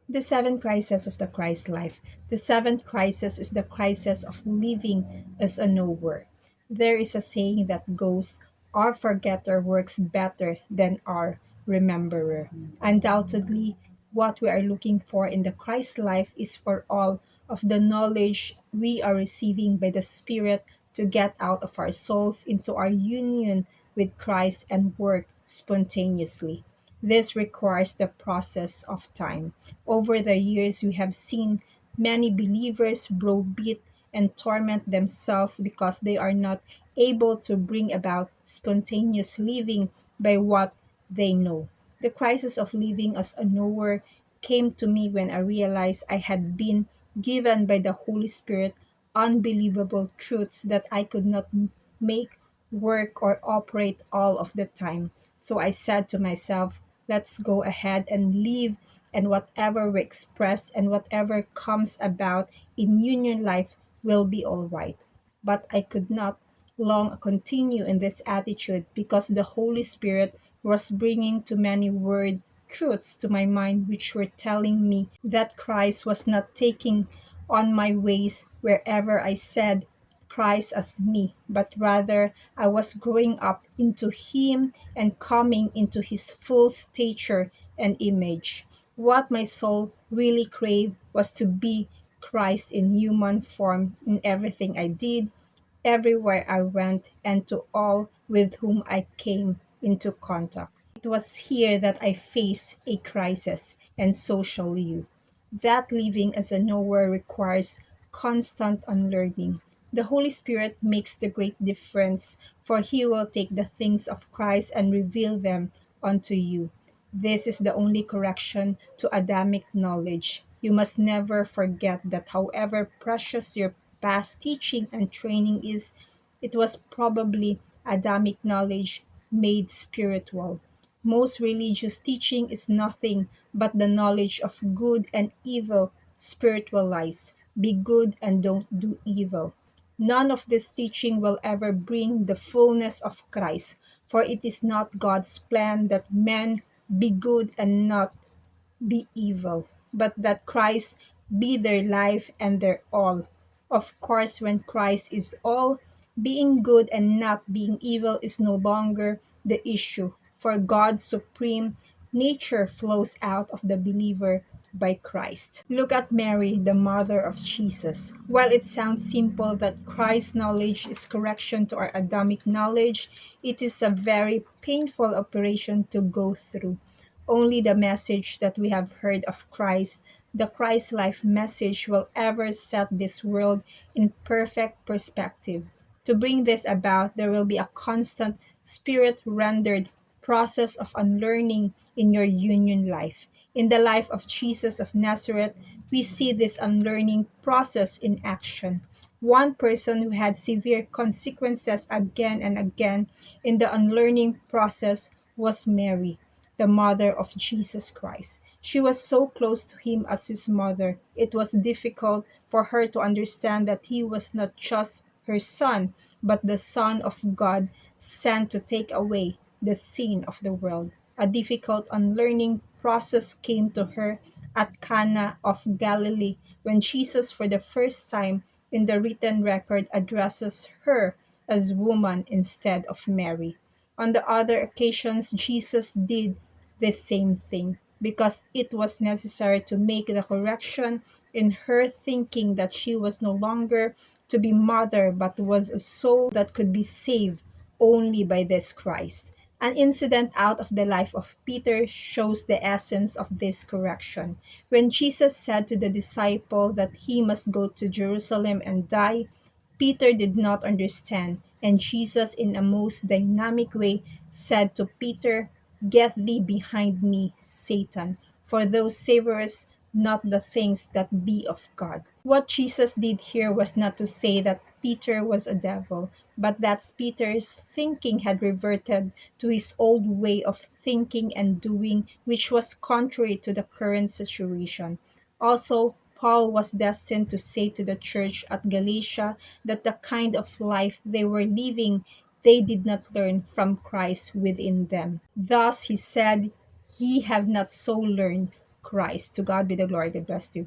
The seven crises of the Christ life. The seventh crisis is the crisis of living as a knower. There is a saying that goes, our forgetter works better than our rememberer. Undoubtedly, what we are looking for in the Christ life is for all of the knowledge we are receiving by the Spirit to get out of our souls into our union with Christ and work spontaneously. This requires the process of time. Over the years, we have seen many believers browbeat and torment themselves because they are not able to bring about spontaneous living by what they know. The crisis of living as a knower came to me when I realized I had been given by the Holy Spirit unbelievable truths that I could not make work or operate all of the time. So I said to myself, let's go ahead and live, and whatever we express and whatever comes about in union life will be all right. But I could not long continue in this attitude because the Holy Spirit was bringing too many word truths to my mind which were telling me that Christ was not taking on my ways wherever I said Christ as me, but rather I was growing up into Him and coming into His full stature and image. What my soul really craved was to be Christ in human form in everything I did, everywhere I went, and to all with whom I came into contact. It was here that I faced a crisis, and so shall you. That living as a knower requires constant unlearning. The Holy Spirit makes the great difference, for He will take the things of Christ and reveal them unto you. This is the only correction to Adamic knowledge. You must never forget that however precious your past teaching and training is, it was probably Adamic knowledge made spiritual. Most religious teaching is nothing but the knowledge of good and evil spiritualized. Be good and don't do evil. None of this teaching will ever bring the fullness of Christ, for it is not God's plan that men be good and not be evil, but that Christ be their life and their all. Of course, when Christ is all, being good and not being evil is no longer the issue, for God's supreme nature flows out of the believer by Christ. Look at Mary, the mother of Jesus. While it sounds simple that Christ's knowledge is correction to our Adamic knowledge, it is a very painful operation to go through. Only the message that we have heard of Christ, the Christ life message, will ever set this world in perfect perspective. To bring this about, there will be a constant spirit rendered process of unlearning in your union life. In the life of Jesus of Nazareth, we see this unlearning process in action. One person who had severe consequences again and again in the unlearning process was Mary, the mother of Jesus Christ. She was so close to him as his mother. It was difficult for her to understand that he was not just her son, but the Son of God sent to take away the sin of the world. A difficult unlearning process came to her at Cana of Galilee when Jesus, for the first time in the written record, addresses her as woman instead of Mary. On the other occasions, Jesus did the same thing because it was necessary to make the correction in her thinking that she was no longer to be mother but was a soul that could be saved only by this Christ. An incident out of the life of Peter shows the essence of this correction. When Jesus said to the disciple that he must go to Jerusalem and die, Peter did not understand, and Jesus, in a most dynamic way, said to Peter, "Get thee behind me, Satan, for thou savorest not the things that be of God." What Jesus did here was not to say that Peter was a devil, but that Peter's thinking had reverted to his old way of thinking and doing, which was contrary to the current situation. Also, Paul was destined to say to the church at Galatia that the kind of life they were living they did not learn from Christ within them. Thus he said, "Ye have not so learned. Christ. To God be the glory. God bless you.